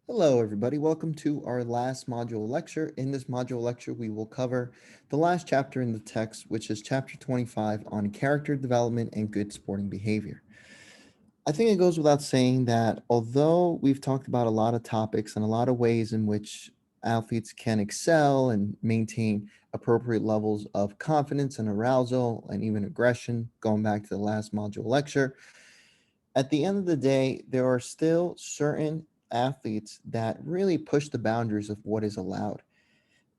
Hello, everybody. Welcome to our last module lecture. In this module lecture, we will cover the last chapter in the text, which is chapter 25 on character development and good sporting behavior. I think it goes without saying that although we've talked about a lot of topics and a lot of ways in which athletes can excel and maintain appropriate levels of confidence and arousal and even aggression, going back to the last module lecture, at the end of the day, there are still certain athletes that really push the boundaries of what is allowed.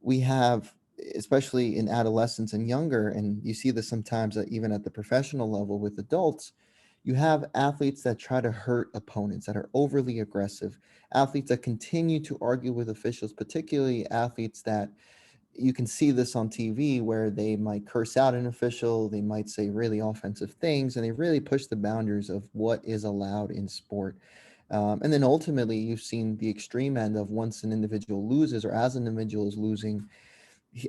We have, especially in adolescence and younger, and you see this sometimes even at the professional level with adults, you have athletes that try to hurt opponents, that are overly aggressive, athletes that continue to argue with officials, particularly athletes that you can see this on TV where they might curse out an official, they might say really offensive things, and they really push the boundaries of what is allowed in sport. And then ultimately, you've seen the extreme end of once an individual loses or as an individual is losing,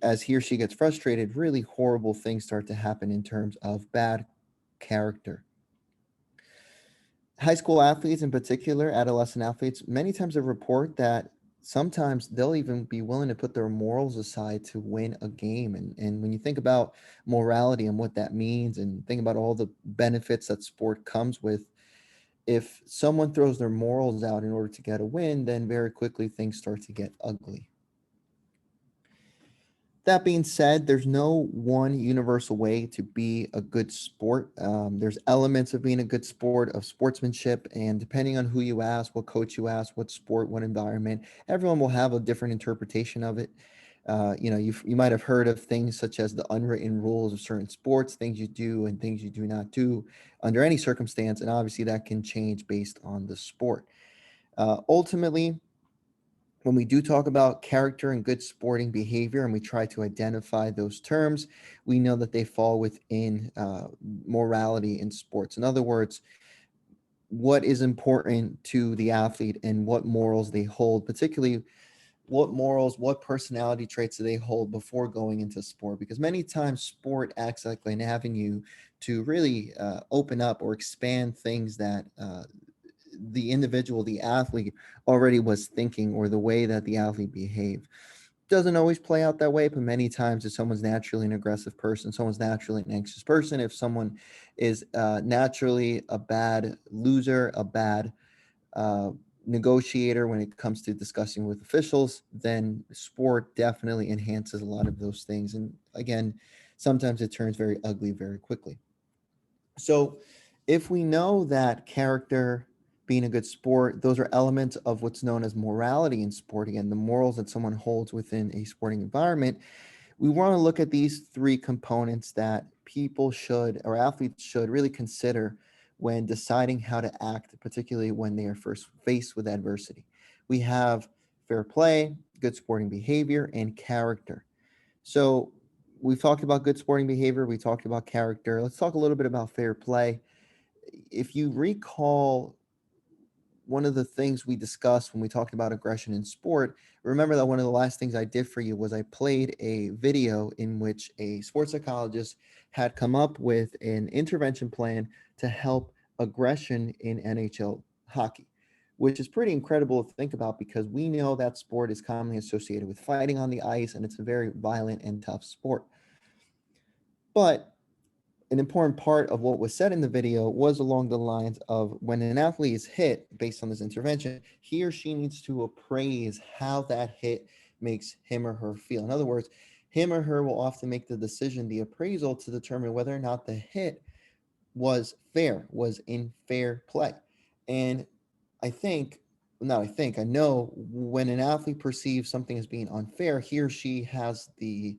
as he or she gets frustrated, really horrible things start to happen in terms of bad character. High school athletes in particular, adolescent athletes, many times they report that sometimes they'll even be willing to put their morals aside to win a game. And when you think about morality and what that means and think about all the benefits that sport comes with, if someone throws their morals out in order to get a win, then very quickly things start to get ugly. That being said, there's no one universal way to be a good sport. There's elements of being a good sport, of sportsmanship, and depending on who you ask, what coach you ask, what sport, what environment, everyone will have a different interpretation of it. You might have heard of things such as the unwritten rules of certain sports, things you do and things you do not do under any circumstance, and obviously that can change based on the sport. Ultimately, when we do talk about character and good sporting behavior and we try to identify those terms, we know that they fall within morality in sports. In other words, what is important to the athlete and what morals they hold, particularly what morals, what personality traits do they hold before going into sport? Because many times sport acts like an avenue to really open up or expand things that the individual, the athlete, already was thinking or the way that the athlete behaved. Doesn't always play out that way, but many times if someone's naturally an aggressive person, someone's naturally an anxious person, if someone is naturally a bad loser, a bad uh, negotiator when it comes to discussing with officials, then sport definitely enhances a lot of those things. And again, sometimes it turns very ugly very quickly. So if we know that character, being a good sport, those are elements of what's known as morality in sport, again, the morals that someone holds within a sporting environment, we want to look at these three components that people should or athletes should really consider when deciding how to act, particularly when they are first faced with adversity. We have fair play, good sporting behavior, and character. So we've talked about good sporting behavior, we talked about character. Let's talk a little bit about fair play. If you recall, one of the things we discussed when we talked about aggression in sport, remember that one of the last things I did for you was I played a video in which a sports psychologist had come up with an intervention plan to help aggression in NHL hockey, which is pretty incredible to think about because we know that sport is commonly associated with fighting on the ice and it's a very violent and tough sport. But an important part of what was said in the video was along the lines of when an athlete is hit based on this intervention, he or she needs to appraise how that hit makes him or her feel. In other words, him or her will often make the decision, the appraisal, to determine whether or not the hit was fair, was in fair play. And I think, not I think, I know when an athlete perceives something as being unfair, he or she has the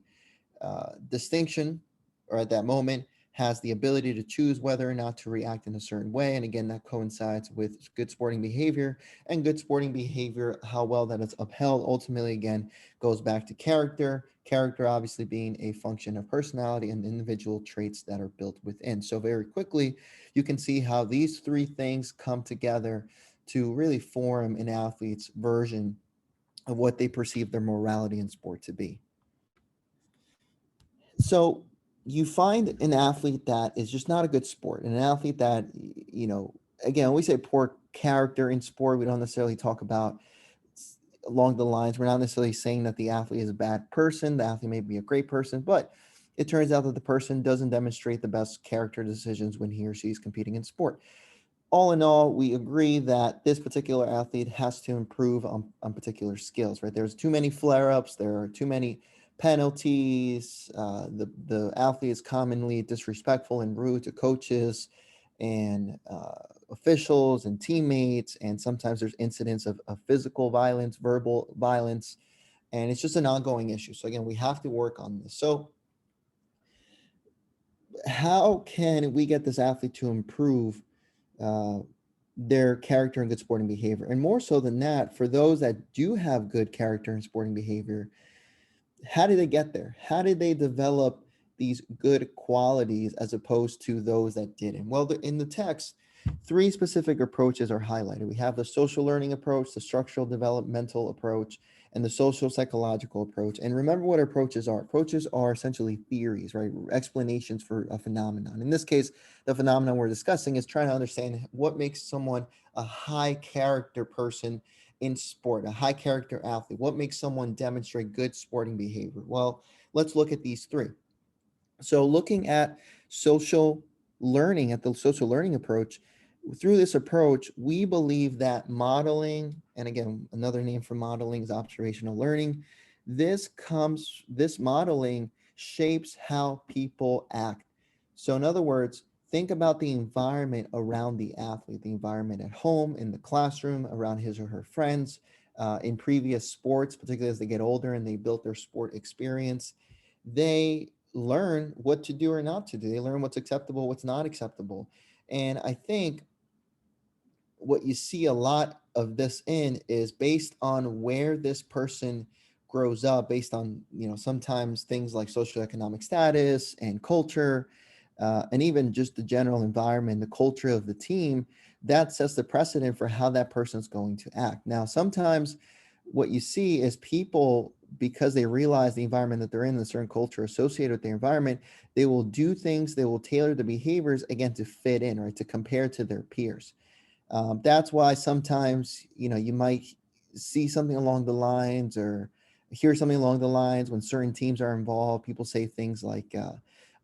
distinction, or at that moment has the ability to choose whether or not to react in a certain way. And again, that coincides with good sporting behavior, and good sporting behavior, how well that is upheld, ultimately, again, goes back to character. Character obviously being a function of personality and individual traits that are built within. So very quickly, you can see how these three things come together to really form an athlete's version of what they perceive their morality in sport to be. So you find an athlete that is just not a good sport, and an athlete that, again, we say poor character in sport. We don't necessarily talk about along the lines, we're not necessarily saying that the athlete is a bad person. The athlete may be a great person, but it turns out that the person doesn't demonstrate the best character decisions when he or she is competing in sport. All in all, we agree that this particular athlete has to improve on particular skills, right? There's too many flare-ups, there are too many penalties. The athlete is commonly disrespectful and rude to coaches and officials and teammates, and sometimes there's incidents of physical violence, verbal violence, and it's just an ongoing issue. So again, we have to work on this. So how can we get this athlete to improve uh, their character and good sporting behavior? And more so than that, for those that do have good character and sporting behavior, how did they get there? How did they develop these good qualities as opposed to those that didn't? Well, in the text, three specific approaches are highlighted. We have the social learning approach, the structural developmental approach, and the social psychological approach. And remember what approaches are. Approaches are essentially theories, right? Explanations for a phenomenon. In this case, the phenomenon we're discussing is trying to understand what makes someone a high character person in sport, a high character athlete. What makes someone demonstrate good sporting behavior? Well, let's look at these three. So looking at social learning, at the social learning approach, through this approach, we believe that modeling, and again, another name for modeling is observational learning. This modeling shapes how people act. So in other words, think about the environment around the athlete, the environment at home, in the classroom, around his or her friends, in previous sports, particularly as they get older and they build their sport experience. They learn what to do or not to do. They learn what's acceptable, what's not acceptable. And I think what you see a lot of this in is based on where this person grows up, based on, sometimes things like socioeconomic status and culture, and even just the general environment, the culture of the team, that sets the precedent for how that person's going to act. Now, sometimes what you see is people, because they realize the environment that they're in, the certain culture associated with their environment, they will do things, they will tailor the behaviors, again, to fit in, right, to compare to their peers. That's why sometimes, you might see something along the lines or hear something along the lines when certain teams are involved. People say things like,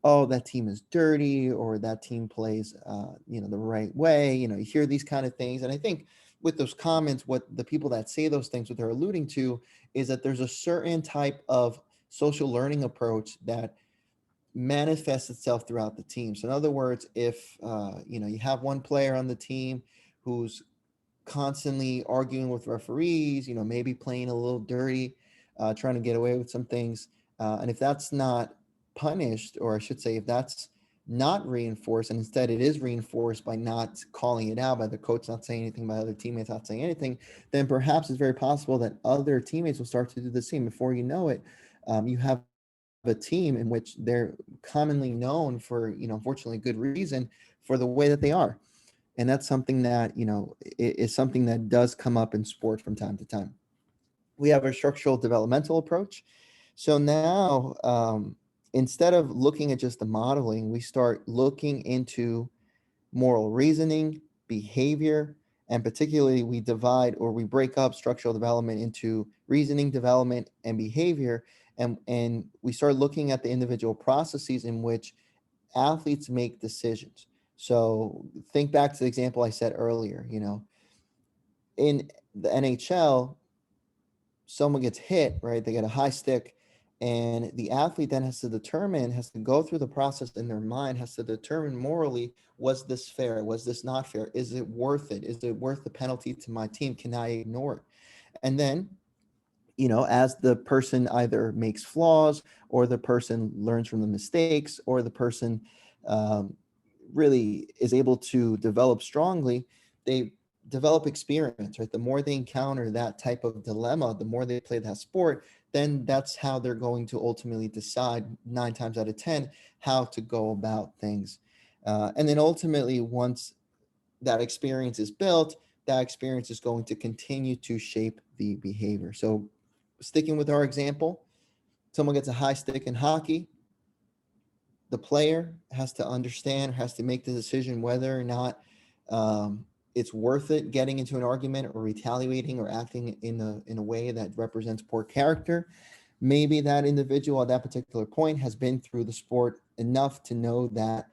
oh, that team is dirty, or that team plays, the right way. You hear these kind of things. And I think with those comments, what the people that say those things, what they're alluding to is that there's a certain type of social learning approach that manifests itself throughout the team. So in other words, if you have one player on the team who's constantly arguing with referees, maybe playing a little dirty, trying to get away with some things, and if that's not punished, or I should say, if that's not reinforced, and instead it is reinforced by not calling it out, by the coach not saying anything, by other teammates not saying anything, then perhaps it's very possible that other teammates will start to do the same. Before you know it, you have a team in which they're commonly known for, unfortunately, good reason, for the way that they are. And that's something that, is something that does come up in sports from time to time. We have a structural developmental approach. So now, instead of looking at just the modeling, we start looking into moral reasoning, behavior, and particularly we divide, or we break up structural development into reasoning, development, and behavior. And we start looking at the individual processes in which athletes make decisions. So think back to the example I said earlier, in the NHL, someone gets hit, right? They get a high stick, and the athlete then has to go through the process in their mind, has to determine morally, was this fair? Was this not fair? Is it worth it? Is it worth the penalty to my team? Can I ignore it? And then, as the person either makes flaws, or the person learns from the mistakes, or the person um, really is able to develop strongly, they develop experience, right? The more they encounter that type of dilemma, the more they play that sport, then that's how they're going to ultimately decide 9 times out of 10 how to go about things. And then ultimately, once that experience is built, that experience is going to continue to shape the behavior. So sticking with our example, someone gets a high stick in hockey, the player has to understand, has to make the decision whether or not it's worth it getting into an argument or retaliating or acting in a way that represents poor character. Maybe that individual at that particular point has been through the sport enough to know that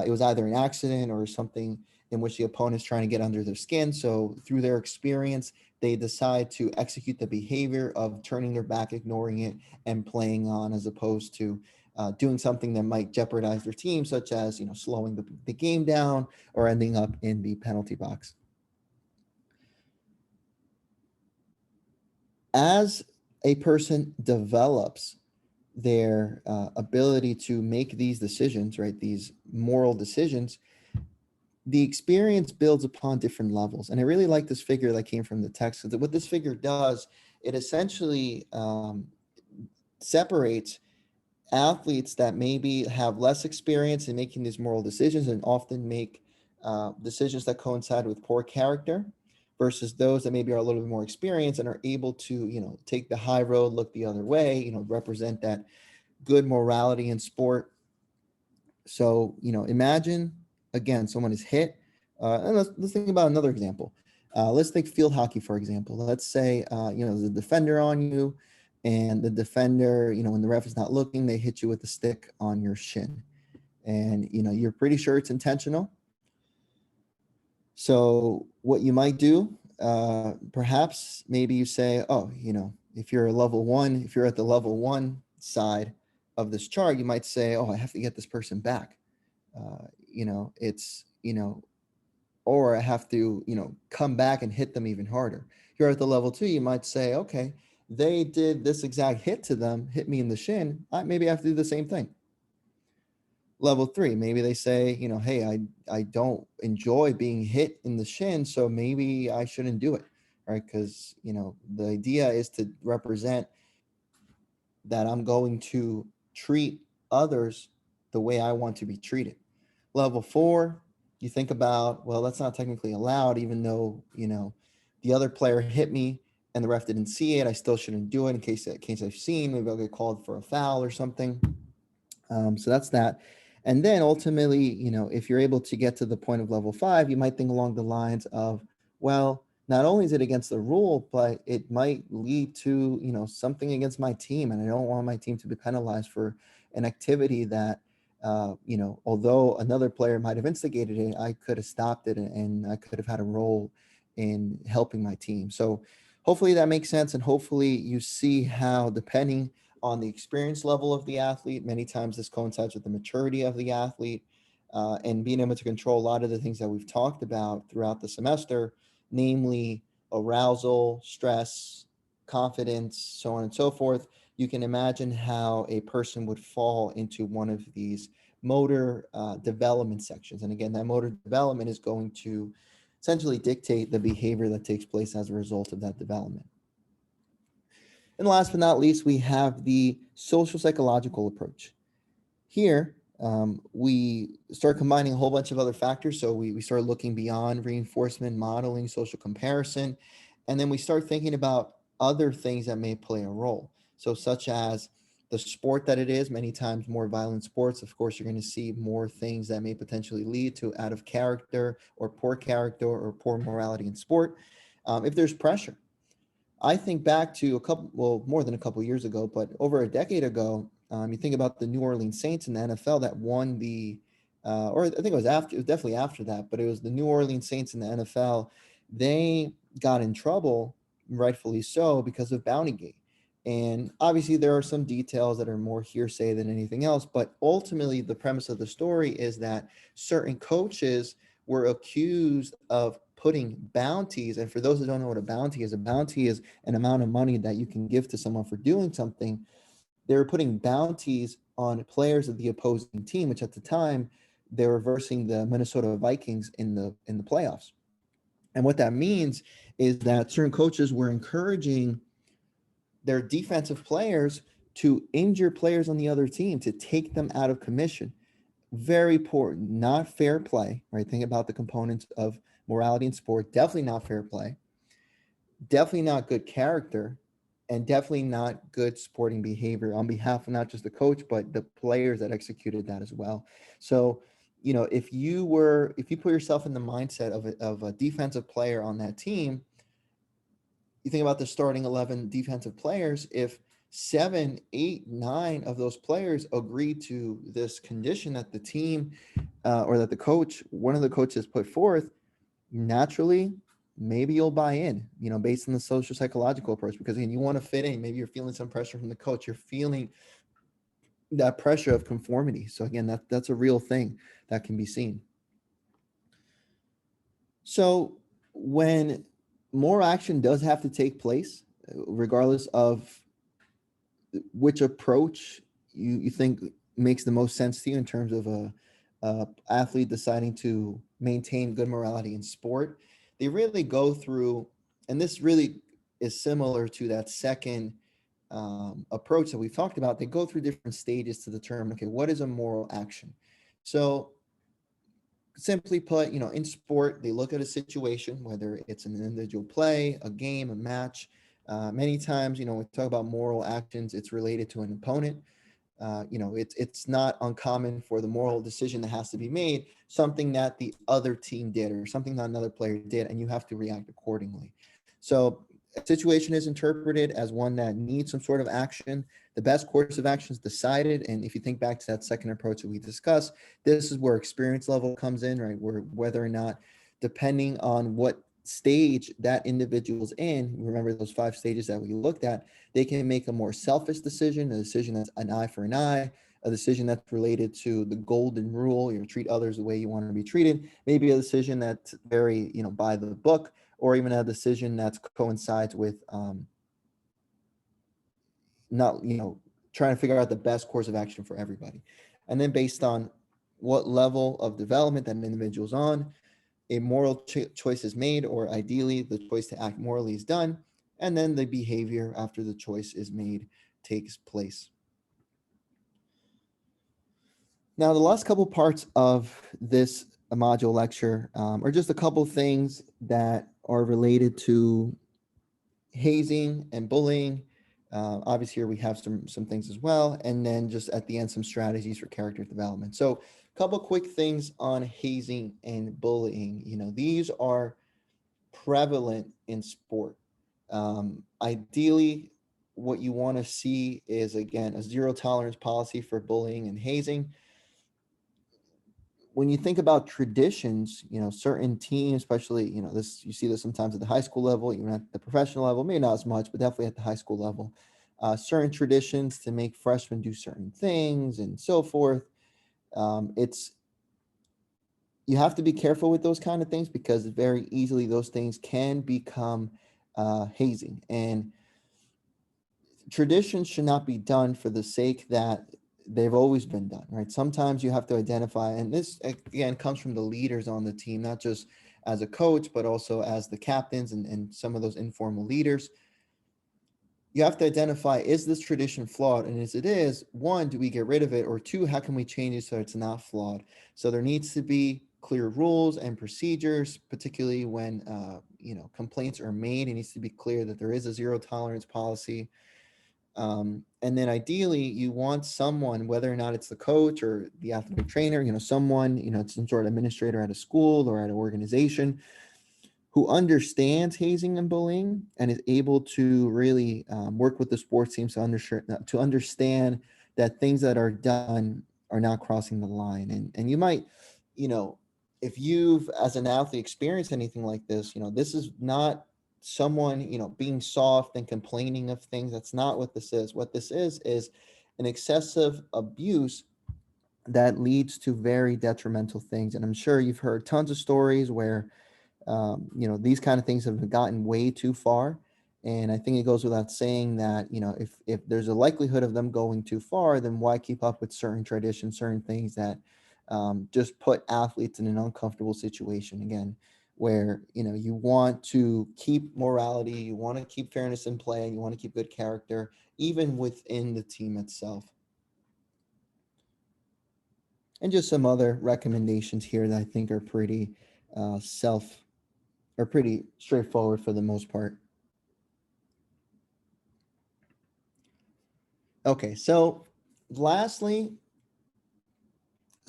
it was either an accident or something in which the opponent's trying to get under their skin. So through their experience, they decide to execute the behavior of turning their back, ignoring it, and playing on, as opposed to doing something that might jeopardize their team, such as slowing the game down or ending up in the penalty box. As a person develops their ability to make these decisions, right, these moral decisions, the experience builds upon different levels. And I really like this figure that came from the text. Because what this figure does, it essentially separates athletes that maybe have less experience in making these moral decisions and often make decisions that coincide with poor character, versus those that maybe are a little bit more experienced and are able to take the high road, look the other way, represent that good morality in sport. So imagine, again, someone is hit, and let's think about another example. Let's take field hockey, for example. Let's say there's a defender on you, and the defender, when the ref is not looking, they hit you with a stick on your shin, and you're pretty sure it's intentional. So what you might do, perhaps maybe you say, oh, if you're at the level 1 side of this chart, you might say, oh, I have to get this person back. It's or I have to come back and hit them even harder. You're at the level 2, you might say, okay, they did this exact hit to them, hit me in the shin, maybe I have to do the same thing. Level 3, maybe they say, hey, I don't enjoy being hit in the shin, so maybe I shouldn't do it, right? Because the idea is to represent that I'm going to treat others the way I want to be treated. Level 4, you think about, well, that's not technically allowed, even though the other player hit me and the ref didn't see it. I still shouldn't do it in case I've seen. Maybe I'll get called for a foul or something. So that's that. And then ultimately, if you're able to get to the point of level 5, you might think along the lines of, well, not only is it against the rule, but it might lead to something against my team, and I don't want my team to be penalized for an activity that although another player might have instigated it, I could have stopped it, and I could have had a role in helping my team. So hopefully that makes sense, and hopefully you see how, depending on the experience level of the athlete, many times this coincides with the maturity of the athlete, and being able to control a lot of the things that we've talked about throughout the semester, namely arousal, stress, confidence, so on and so forth. You can imagine how a person would fall into one of these motor development sections. And again, that motor development is going to essentially dictate the behavior that takes place as a result of that development. And last but not least, we have the social psychological approach. Here, we start combining a whole bunch of other factors. So we start looking beyond reinforcement, modeling, social comparison, and then we start thinking about other things that may play a role. So such as the sport that it is, many times more violent sports, of course, you're going to see more things that may potentially lead to out of character or poor morality in sport. If there's pressure, I think back to more than a couple years ago, but over a decade ago, you think about the New Orleans Saints in the NFL that won or I think it was definitely after that, but it was the New Orleans Saints in the NFL. They got in trouble, rightfully so, because of Bountygate. And obviously there are some details that are more hearsay than anything else, but ultimately the premise of the story is that certain coaches were accused of putting bounties. And for those who don't know what a bounty is an amount of money that you can give to someone for doing something. They were putting bounties on players of the opposing team, which at the time they were versing the Minnesota Vikings in the playoffs. And what that means is that certain coaches were encouraging their defensive players to injure players on the other team, to take them out of commission. Very important, not fair play, right? Think about the components of morality in sport. Definitely not fair play, definitely not good character, and definitely not good sporting behavior on behalf of not just the coach, but the players that executed that as well. So if you put yourself in the mindset of a defensive player on that team, you think about the starting 11 defensive players. If 7, 8, 9 of those players agree to this condition that the team or that one of the coaches put forth, naturally, maybe you'll buy in, based on the social psychological approach, because again, you want to fit in. Maybe you're feeling some pressure from the coach. You're feeling that pressure of conformity. So again, that's a real thing that can be seen. So when more action does have to take place, regardless of which approach you think makes the most sense to you in terms of a athlete deciding to maintain good morality in sport, they really go through, and this really is similar to that second approach that we've talked about. They go through different stages to determine, okay, what is a moral action? So simply put, in sport, they look at a situation, whether it's an individual play, a game, a match. Many times, when we talk about moral actions, it's related to an opponent. It's not uncommon for the moral decision that has to be made, something that the other team did or something that another player did, and you have to react accordingly. So a situation is interpreted as one that needs some sort of action. The best course of action is decided. And if you think back to that second approach that we discussed, this is where experience level comes in, right? Where whether or not, depending on what stage that individual's in, remember those 5 stages that we looked at, they can make a more selfish decision, a decision that's an eye for an eye, a decision that's related to the golden rule, treat others the way you want to be treated, maybe a decision that's very, by the book, or even a decision that coincides with not, trying to figure out the best course of action for everybody. And then based on what level of development that an individual's on, a moral choice is made, or ideally the choice to act morally is done, and then the behavior after the choice is made takes place. Now, the last couple parts of this module lecture are just a couple things that are related to hazing and bullying. Obviously, here we have some things as well, and then just at the end, some strategies for character development. So, a couple quick things on hazing and bullying. These are prevalent in sport. Ideally, what you want to see is, again, a zero tolerance policy for bullying and hazing. When you think about traditions, certain teams, especially, this, you see this sometimes at the high school level, even at the professional level, maybe not as much, but definitely at the high school level, certain traditions to make freshmen do certain things and so forth. It's You have to be careful with those kind of things, because very easily those things can become hazing. And traditions should not be done for the sake that they've always been done, right? Sometimes you have to identify, and this again comes from the leaders on the team, not just as a coach, but also as the captains and some of those informal leaders. You have to identify, is this tradition flawed? And as it is, one, do we get rid of it? Or two, how can we change it so it's not flawed? So there needs to be clear rules and procedures, particularly when complaints are made. It needs to be clear that there is a zero tolerance policy. And then ideally, you want someone, whether or not it's the coach or the athletic trainer, someone, some sort of administrator at a school or at an organization, who understands hazing and bullying and is able to really work with the sports teams to understand that things that are done are not crossing the line. And you might, if you've, as an athlete, experienced anything like this, this is not someone, being soft and complaining of things. That's not what this is. What this is an excessive abuse that leads to very detrimental things. And I'm sure you've heard tons of stories where these kind of things have gotten way too far. And I think it goes without saying that, if there's a likelihood of them going too far, then why keep up with certain traditions, certain things that just put athletes in an uncomfortable situation again, where, you want to keep morality, you want to keep fairness in play, and you want to keep good character, even within the team itself. And just some other recommendations here that I think are pretty are pretty straightforward for the most part. Okay, so lastly,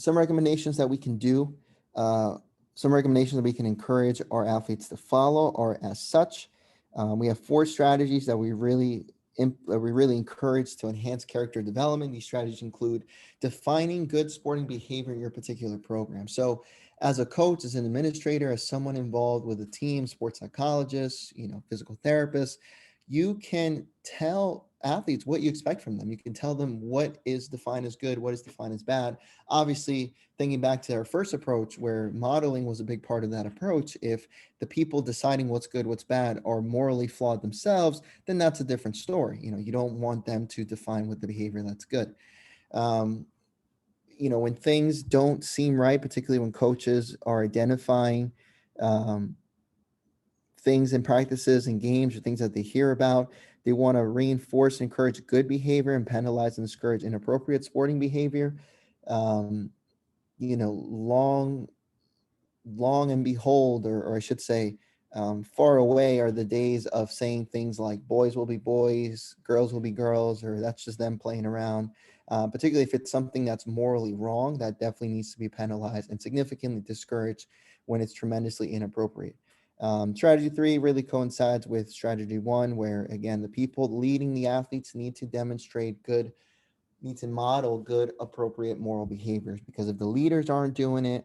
some recommendations that we can do, uh, some recommendations that we can encourage our athletes to follow are as such. We have four strategies that we really encourage to enhance character development. These strategies include defining good sporting behavior in your particular program. So, as a coach, as an administrator, as someone involved with a team, sports psychologist, physical therapist, you can tell athletes what you expect from them. You can tell them what is defined as good, what is defined as bad. Obviously, thinking back to our first approach where modeling was a big part of that approach, if the people deciding what's good, what's bad are morally flawed themselves, then that's a different story. You don't want them to define what the behavior that's good. Um, when things don't seem right, particularly when coaches are identifying um, things and practices and games or things that they hear about. They want to reinforce and encourage good behavior and penalize and discourage inappropriate sporting behavior. Um, long long and behold, or I should say, far away are the days of saying things like boys will be boys, girls will be girls, or that's just them playing around. Particularly if it's something that's morally wrong, that definitely needs to be penalized and significantly discouraged when it's tremendously inappropriate. Strategy three really coincides with strategy one, where again, the people leading the athletes need to model good, appropriate moral behaviors, because if the leaders aren't doing it,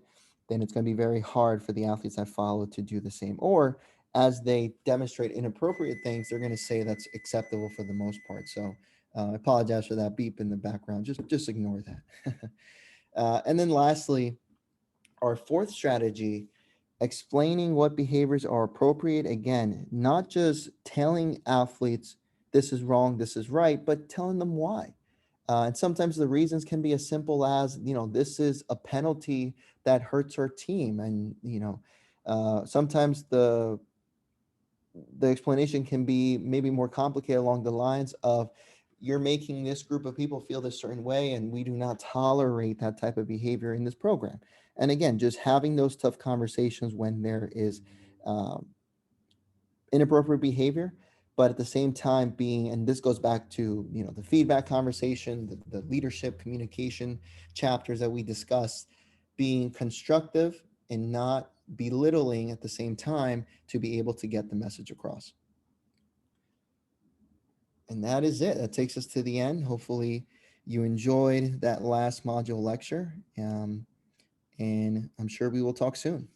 then it's going to be very hard for the athletes that follow to do the same. Or as they demonstrate inappropriate things, they're going to say that's acceptable for the most part. So I apologize for that beep in the background. Just ignore that. And then lastly, our fourth strategy, explaining what behaviors are appropriate. Again, not just telling athletes this is wrong, this is right, but telling them why. And sometimes the reasons can be as simple as, this is a penalty that hurts our team. And, sometimes the explanation can be maybe more complicated along the lines of, you're making this group of people feel this certain way, and we do not tolerate that type of behavior in this program. And again, just having those tough conversations when there is um, inappropriate behavior, but at the same time being, and this goes back to the feedback conversation, the leadership communication chapters that we discussed, being constructive and not belittling at the same time to be able to get the message across. And that is it. That takes us to the end. Hopefully you enjoyed that last module lecture, and I'm sure we will talk soon.